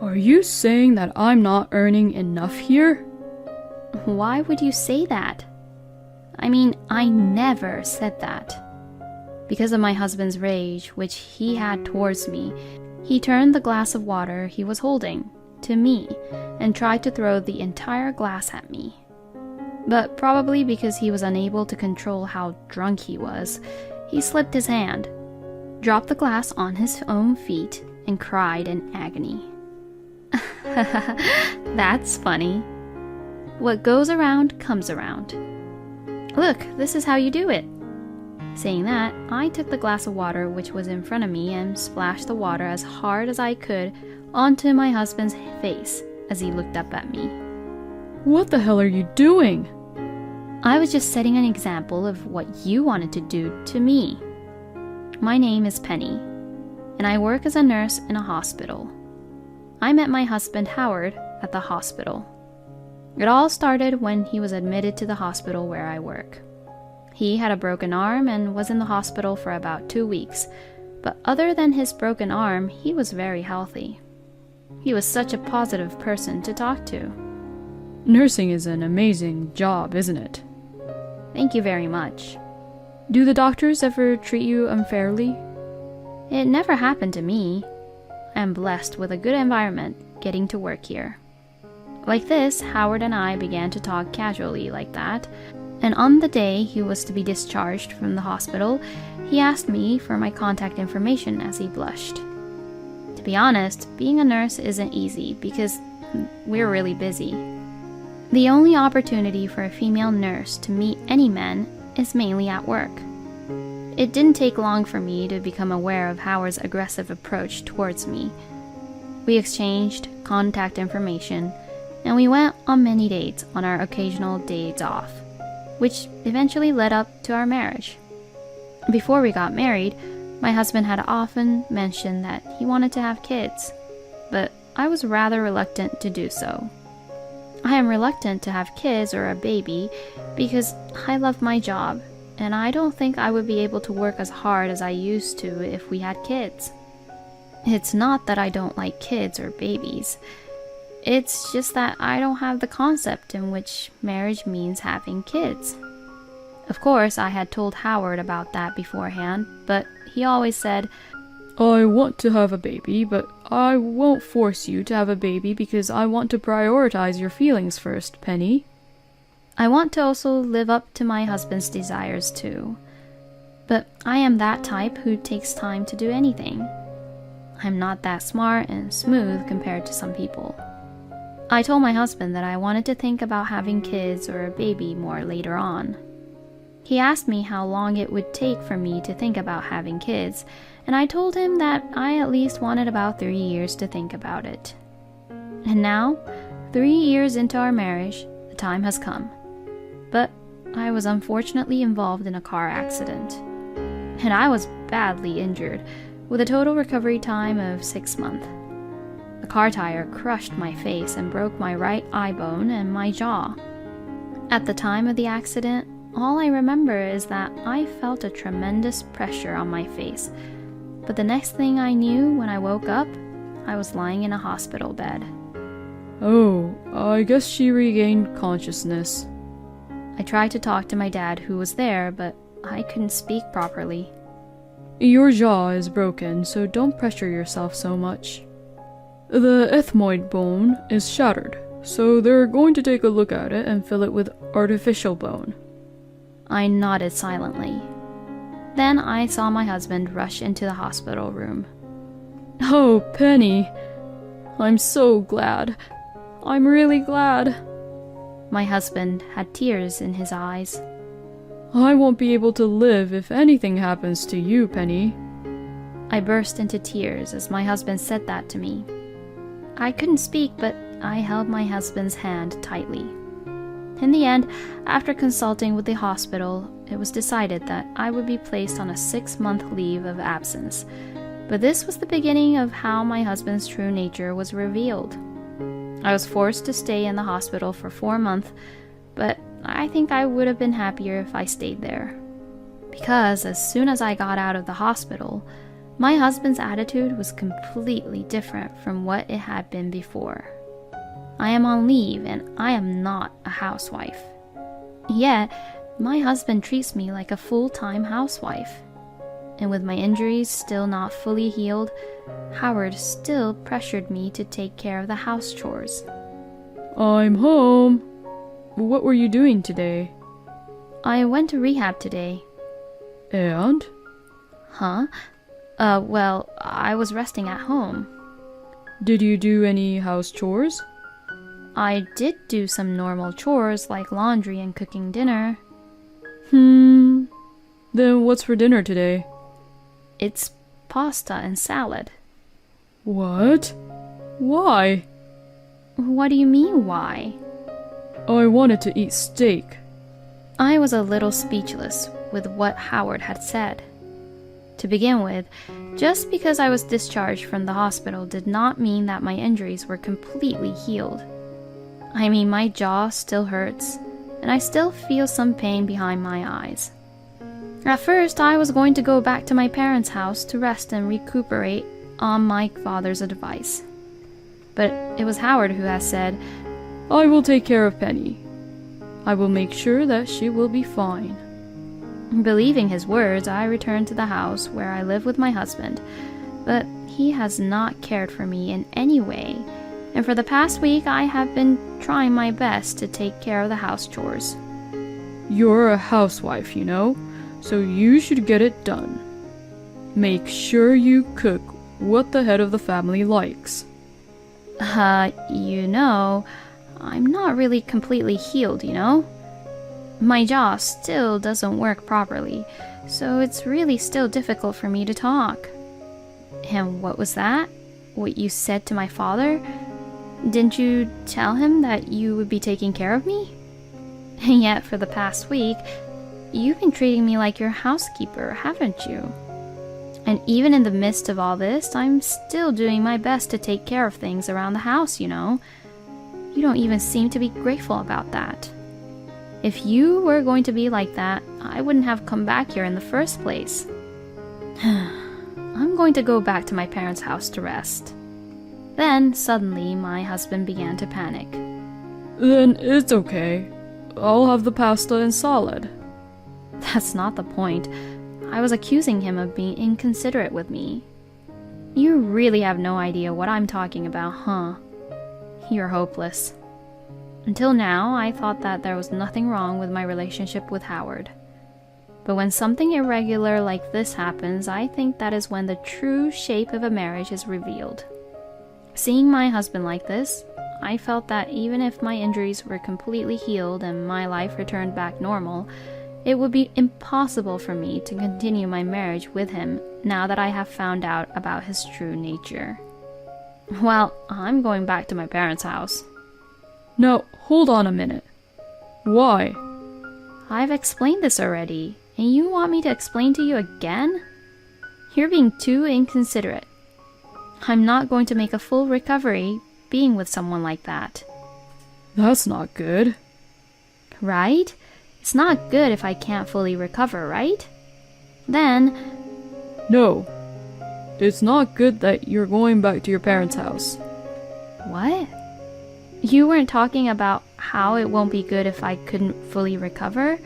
Are you saying that I'm not earning enough here? Why would you say that? I mean, I never said that. Because of my husband's rage, which he had towards me, he turned the glass of water he was holding to me and tried to throw the entire glass at me. But probably because he was unable to control how drunk he was, he slipped his hand, dropped the glass on his own feet, and cried in agony. That's funny. What goes around comes around. Look, this is how you do it. Saying that, I took the glass of water which was in front of me and splashed the water as hard as I could onto my husband's face as he looked up at me. What the hell are you doing? I was just setting an example of what you wanted to do to me. My name is Penny, and I work as a nurse in a hospital. I met my husband Howard at the hospital. It all started when he was admitted to the hospital where I work. He had a broken arm and was in the hospital for about 2 weeks, but other than his broken arm, he was very healthy. He was such a positive person to talk to. Nursing is an amazing job, isn't it? Thank you very much. Do the doctors ever treat you unfairly? It never happened to me. I am blessed with a good environment getting to work here. Like this, Howard and I began to talk casually like that, and on the day he was to be discharged from the hospital, he asked me for my contact information as he blushed. To be honest, being a nurse isn't easy because we're really busy. The only opportunity for a female nurse to meet any men is mainly at work. It didn't take long for me to become aware of Howard's aggressive approach towards me. We exchanged contact information, and we went on many dates on our occasional days off, which eventually led up to our marriage. Before we got married, my husband had often mentioned that he wanted to have kids, but I was rather reluctant to do so. I am reluctant to have kids or a baby because I love my job, and I don't think I would be able to work as hard as I used to if we had kids. It's not that I don't like kids or babies. It's just that I don't have the concept in which marriage means having kids. Of course, I had told Howard about that beforehand, but he always said, I want to have a baby, but I won't force you to have a baby because I want to prioritize your feelings first, Penny. I want to also live up to my husband's desires too. But I am that type who takes time to do anything. I'm not that smart and smooth compared to some people. I told my husband that I wanted to think about having kids or a baby more later on. He asked me how long it would take for me to think about having kids, and I told him that I at least wanted about 3 years to think about it. And now, 3 years into our marriage, the time has come. But I was unfortunately involved in a car accident, and I was badly injured, with a total recovery time of 6 months. The car tire crushed my face and broke my right eye bone and my jaw. At the time of the accident, all I remember is that I felt a tremendous pressure on my face, but the next thing I knew when I woke up, I was lying in a hospital bed. Oh, I guess she regained consciousness. I tried to talk to my dad who was there, but I couldn't speak properly. Your jaw is broken, so don't pressure yourself so much. The ethmoid bone is shattered, so they're going to take a look at it and fill it with artificial bone. I nodded silently. Then I saw my husband rush into the hospital room. Oh, Penny. I'm so glad. I'm really glad. My husband had tears in his eyes. I won't be able to live if anything happens to you, Penny. I burst into tears as my husband said that to me. I couldn't speak, but I held my husband's hand tightly. In the end, after consulting with the hospital, it was decided that I would be placed on a 6-month leave of absence. But this was the beginning of how my husband's true nature was revealed. I was forced to stay in the hospital for 4 months, but I think I would have been happier if I stayed there. Because as soon as I got out of the hospital, My husband's attitude was completely different from what it had been before. I am on leave and I am not a housewife. Yet, my husband treats me like a full-time housewife. And with my injuries still not fully healed, Howard still pressured me to take care of the house chores. I'm home. What were you doing today? I went to rehab today. And? Huh? Well, I was resting at home. Did you do any house chores? I did do some normal chores like laundry and cooking dinner. Then what's for dinner today? It's pasta and salad. What? Why? What do you mean, why? I wanted to eat steak. I was a little speechless with what Howard had said. To begin with, just because I was discharged from the hospital did not mean that my injuries were completely healed. I mean, my jaw still hurts, and I still feel some pain behind my eyes. At first, I was going to go back to my parents' house to rest and recuperate on my father's advice. But it was Howard who has said, I will take care of Penny. I will make sure that she will be fine. Believing his words, I returned to the house where I live with my husband, but he has not cared for me in any way, and for the past week I have been trying my best to take care of the house chores. You're a housewife, you know, so you should get it done. Make sure you cook what the head of the family likes. You know, I'm not really completely healed, you know? My jaw still doesn't work properly, so it's really still difficult for me to talk. And what was that? What you said to my father? Didn't you tell him that you would be taking care of me? And yet, for the past week, you've been treating me like your housekeeper, haven't you? And even in the midst of all this, I'm still doing my best to take care of things around the house, you know? You don't even seem to be grateful about that. If you were going to be like that, I wouldn't have come back here in the first place. I'm going to go back to my parents' house to rest. Then, suddenly, my husband began to panic. Then it's okay. I'll have the pasta and salad. That's not the point. I was accusing him of being inconsiderate with me. You really have no idea what I'm talking about, huh? You're hopeless. Until now, I thought that there was nothing wrong with my relationship with Howard. But when something irregular like this happens, I think that is when the true shape of a marriage is revealed. Seeing my husband like this, I felt that even if my injuries were completely healed and my life returned back normal, it would be impossible for me to continue my marriage with him now that I have found out about his true nature. Well, I'm going back to my parents' house. Now, hold on a minute. Why? I've explained this already, and you want me to explain to you again? You're being too inconsiderate. I'm not going to make a full recovery being with someone like that. That's not good. Right? It's not good if I can't fully recover, right? Then... No. It's not good that you're going back to your parents' house. What? You weren't talking about how it won't be good if I couldn't fully recover?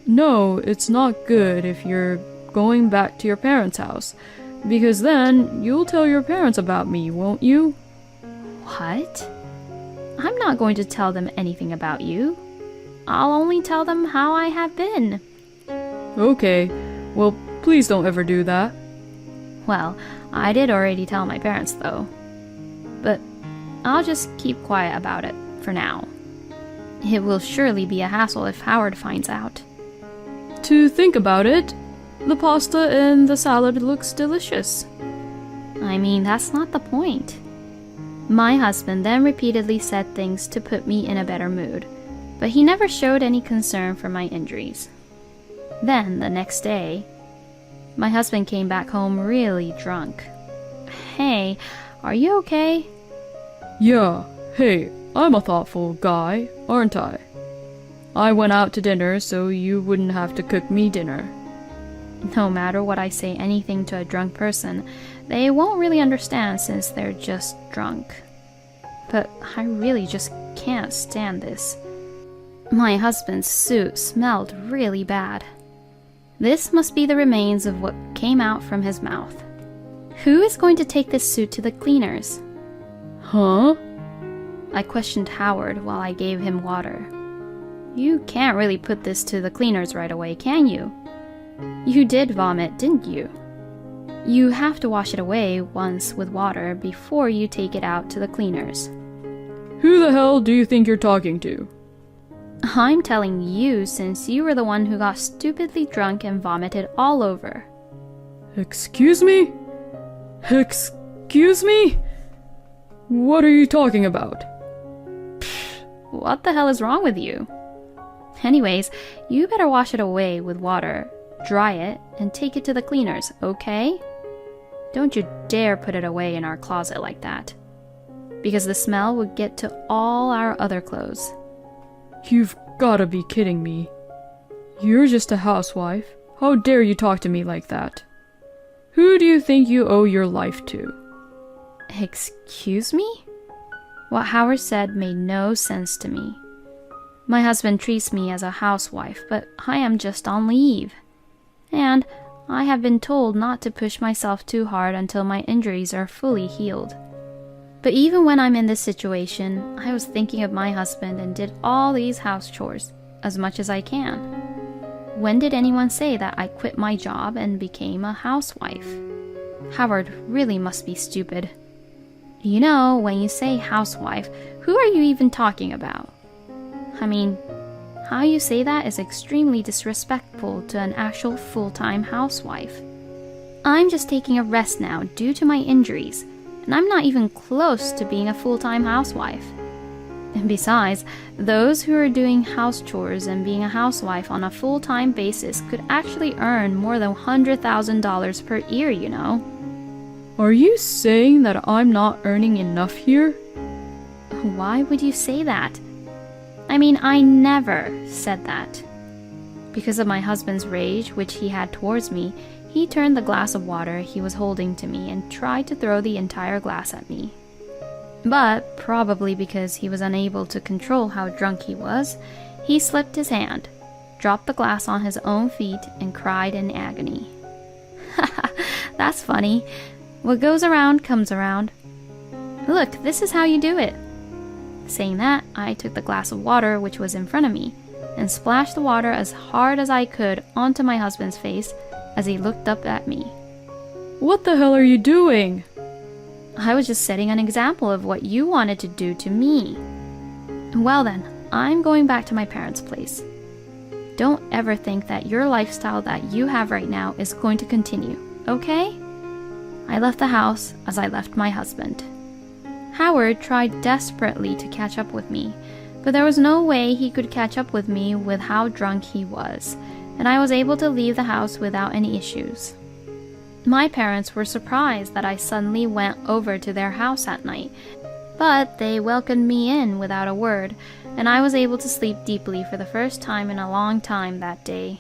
No, it's not good if you're going back to your parents' house, because then you'll tell your parents about me, won't you? What? I'm not going to tell them anything about you. I'll only tell them how I have been. Okay, well, please don't ever do that. Well, I did already tell my parents, though. But I'll just keep quiet about it for now. It will surely be a hassle if Howard finds out. To think about it, the pasta and the salad looks delicious. I mean, that's not the point. My husband then repeatedly said things to put me in a better mood, but he never showed any concern for my injuries. Then, the next day, my husband came back home really drunk. Hey, are you okay? Yeah, hey, I'm a thoughtful guy, aren't I? I went out to dinner so you wouldn't have to cook me dinner. No matter what I say anything to a drunk person, they won't really understand since they're just drunk. But I really just can't stand this. My husband's suit smelled really bad. This must be the remains of what came out from his mouth. Who is going to take this suit to the cleaners? Huh? I questioned Howard while I gave him water. You can't really put this to the cleaners right away, can you? You did vomit, didn't you? You have to wash it away once with water before you take it out to the cleaners. Who the hell do you think you're talking to? I'm telling you since you were the one who got stupidly drunk and vomited all over. Excuse me? Excuse me? What are you talking about? What the hell is wrong with you? Anyways, you better wash it away with water, dry it, and take it to the cleaners, okay? Don't you dare put it away in our closet like that, because the smell would get to all our other clothes. You've gotta be kidding me. You're just a housewife. How dare you talk to me like that? Who do you think you owe your life to? Excuse me? What Howard said made no sense to me. My husband treats me as a housewife, but I am just on leave. And I have been told not to push myself too hard until my injuries are fully healed. But even when I'm in this situation, I was thinking of my husband and did all these house chores as much as I can. When did anyone say that I quit my job and became a housewife? Howard really must be stupid. You know, when you say housewife, who are you even talking about? I mean, how you say that is extremely disrespectful to an actual full-time housewife. I'm just taking a rest now due to my injuries, and I'm not even close to being a full-time housewife. And besides, those who are doing house chores and being a housewife on a full-time basis could actually earn more than $100,000 per year, you know. Are you saying that I'm not earning enough here? Why would you say that? I mean, I never said that. Because of my husband's rage, which he had towards me, he turned the glass of water he was holding to me and tried to throw the entire glass at me. But, probably because he was unable to control how drunk he was, he slipped his hand, dropped the glass on his own feet, and cried in agony. Haha, that's funny. What goes around comes around. Look, this is how you do it. Saying that, I took the glass of water which was in front of me and splashed the water as hard as I could onto my husband's face as he looked up at me. What the hell are you doing? I was just setting an example of what you wanted to do to me. Well then, I'm going back to my parents' place. Don't ever think that your lifestyle that you have right now is going to continue, okay? I left the house as I left my husband. Howard tried desperately to catch up with me, but there was no way he could catch up with me with how drunk he was, and I was able to leave the house without any issues. My parents were surprised that I suddenly went over to their house at night, but they welcomed me in without a word, and I was able to sleep deeply for the first time in a long time that day.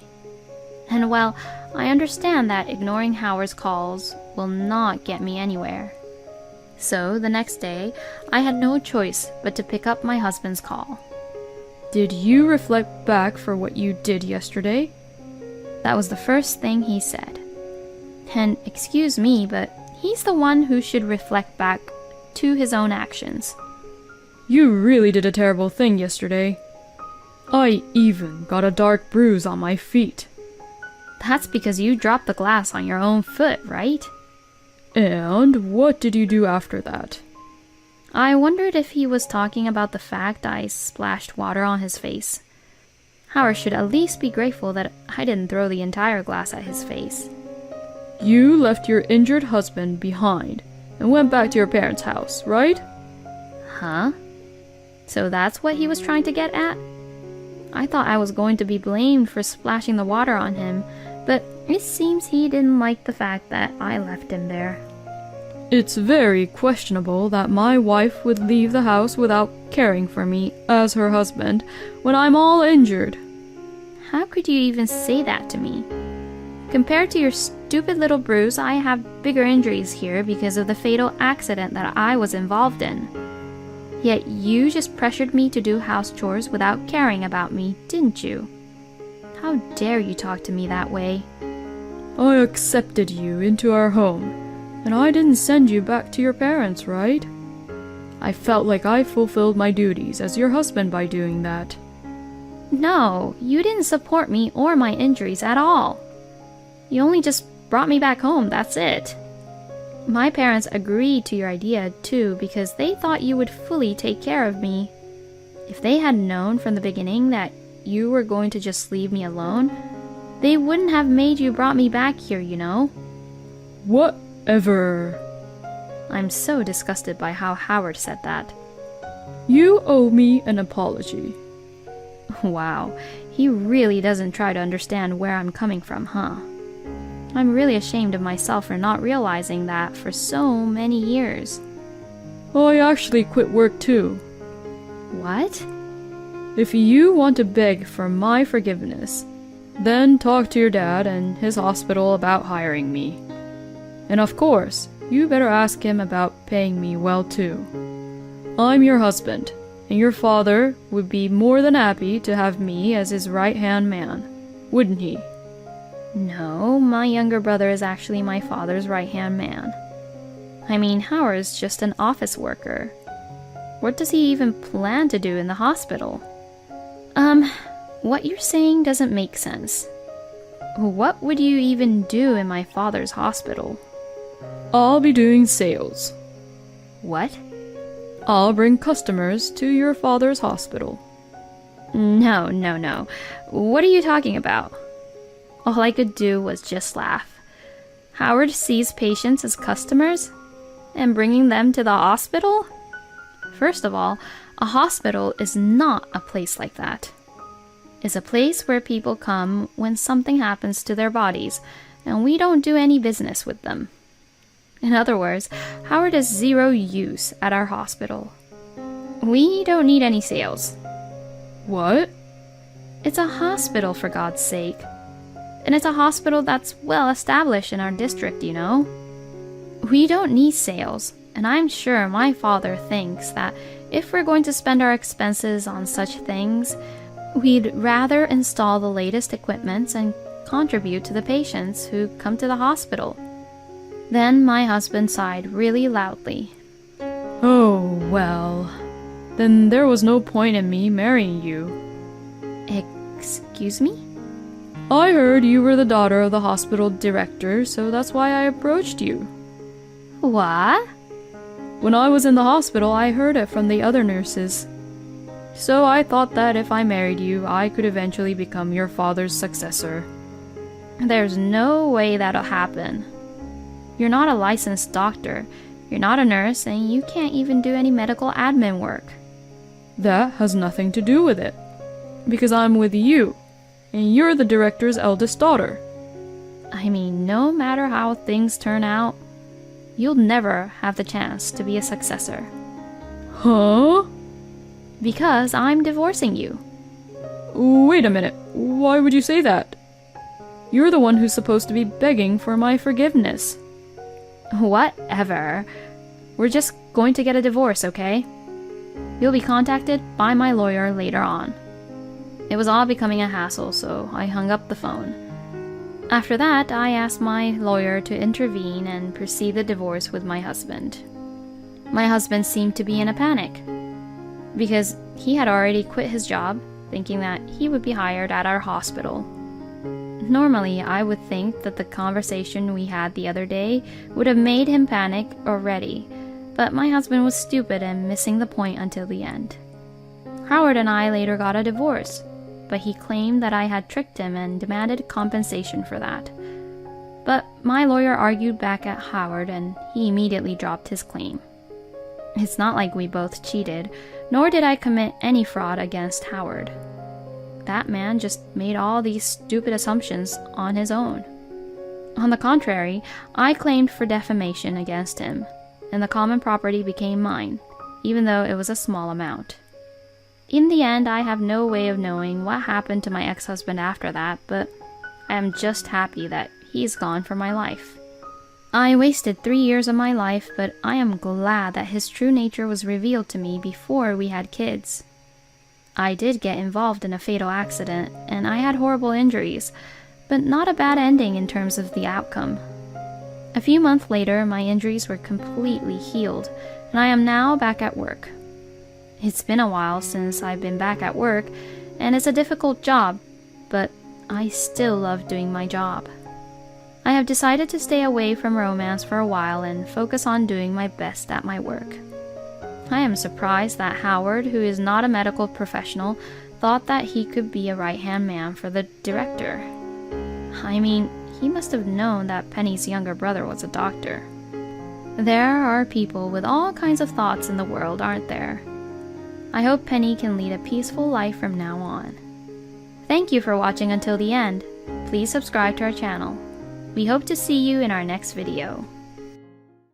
And well, I understand that ignoring Howard's calls will not get me anywhere. So the next day, I had no choice but to pick up my husband's call. Did you reflect back for what you did yesterday? That was the first thing he said. And excuse me, but he's the one who should reflect back to his own actions. You really did a terrible thing yesterday. I even got a dark bruise on my feet. That's because you dropped the glass on your own foot, right? And what did you do after that? I wondered if he was talking about the fact I splashed water on his face. Howard should at least be grateful that I didn't throw the entire glass at his face. You left your injured husband behind and went back to your parents' house, right? Huh? So that's what he was trying to get at? I thought I was going to be blamed for splashing the water on him, but it seems he didn't like the fact that I left him there. It's very questionable that my wife would leave the house without caring for me as her husband when I'm all injured. How could you even say that to me? Compared to your stupid little bruise, I have bigger injuries here because of the fatal accident that I was involved in. Yet you just pressured me to do house chores without caring about me, didn't you? How dare you talk to me that way? I accepted you into our home, and I didn't send you back to your parents, right? I felt like I fulfilled my duties as your husband by doing that. No, you didn't support me or my injuries at all. You only just brought me back home, that's it. My parents agreed to your idea too because they thought you would fully take care of me. If they had known from the beginning that you were going to just leave me alone, they wouldn't have made you brought me back here, you know? Whatever. I'm so disgusted by how Howard said that. You owe me an apology. Wow, he really doesn't try to understand where I'm coming from, huh? I'm really ashamed of myself for not realizing that for so many years. I actually quit work too. What? If you want to beg for my forgiveness, then talk to your dad and his hospital about hiring me. And of course, you better ask him about paying me well too. I'm your husband, and your father would be more than happy to have me as his right-hand man, wouldn't he? No, my younger brother is actually my father's right-hand man. I mean, Howard's just an office worker. What does he even plan to do in the hospital? What you're saying doesn't make sense. What would you even do in my father's hospital? I'll be doing sales. What? I'll bring customers to your father's hospital. No. What are you talking about? All I could do was just laugh. Howard sees patients as customers? And bringing them to the hospital? First of all, a hospital is not a place like that. It's a place where people come when something happens to their bodies, and we don't do any business with them. In other words, Howard is zero use at our hospital. We don't need any sales. What? It's a hospital, for God's sake. And it's a hospital that's well established in our district, you know? We don't need sales, and I'm sure my father thinks that if we're going to spend our expenses on such things, we'd rather install the latest equipment and contribute to the patients who come to the hospital. Then my husband sighed really loudly. Oh, well. Then there was no point in me marrying you. Excuse me? I heard you were the daughter of the hospital director, so that's why I approached you. What? When I was in the hospital, I heard it from the other nurses. So I thought that if I married you, I could eventually become your father's successor. There's no way that'll happen. You're not a licensed doctor, you're not a nurse, and you can't even do any medical admin work. That has nothing to do with it. Because I'm with you, and you're the director's eldest daughter. I mean, no matter how things turn out, you'll never have the chance to be a successor. Huh? Because I'm divorcing you. Wait a minute, why would you say that? You're the one who's supposed to be begging for my forgiveness. Whatever. We're just going to get a divorce, okay? You'll be contacted by my lawyer later on. It was all becoming a hassle, so I hung up the phone. After that, I asked my lawyer to intervene and proceed the divorce with my husband. My husband seemed to be in a panic, because he had already quit his job, thinking that he would be hired at our hospital. Normally, I would think that the conversation we had the other day would have made him panic already, but my husband was stupid and missing the point until the end. Howard and I later got a divorce, but he claimed that I had tricked him and demanded compensation for that. But my lawyer argued back at Howard and he immediately dropped his claim. It's not like we both cheated, nor did I commit any fraud against Howard. That man just made all these stupid assumptions on his own. On the contrary, I claimed for defamation against him, and the common property became mine, even though it was a small amount. In the end, I have no way of knowing what happened to my ex-husband after that, but I am just happy that he's gone from my life. I wasted 3 years of my life, but I am glad that his true nature was revealed to me before we had kids. I did get involved in a fatal accident, and I had horrible injuries, but not a bad ending in terms of the outcome. A few months later, my injuries were completely healed, and I am now back at work. It's been a while since I've been back at work, and it's a difficult job, but I still love doing my job. I have decided to stay away from romance for a while and focus on doing my best at my work. I am surprised that Howard, who is not a medical professional, thought that he could be a right-hand man for the director. I mean, he must have known that Penny's younger brother was a doctor. There are people with all kinds of thoughts in the world, aren't there? I hope Penny can lead a peaceful life from now on. Thank you for watching until the end. Please subscribe to our channel. We hope to see you in our next video.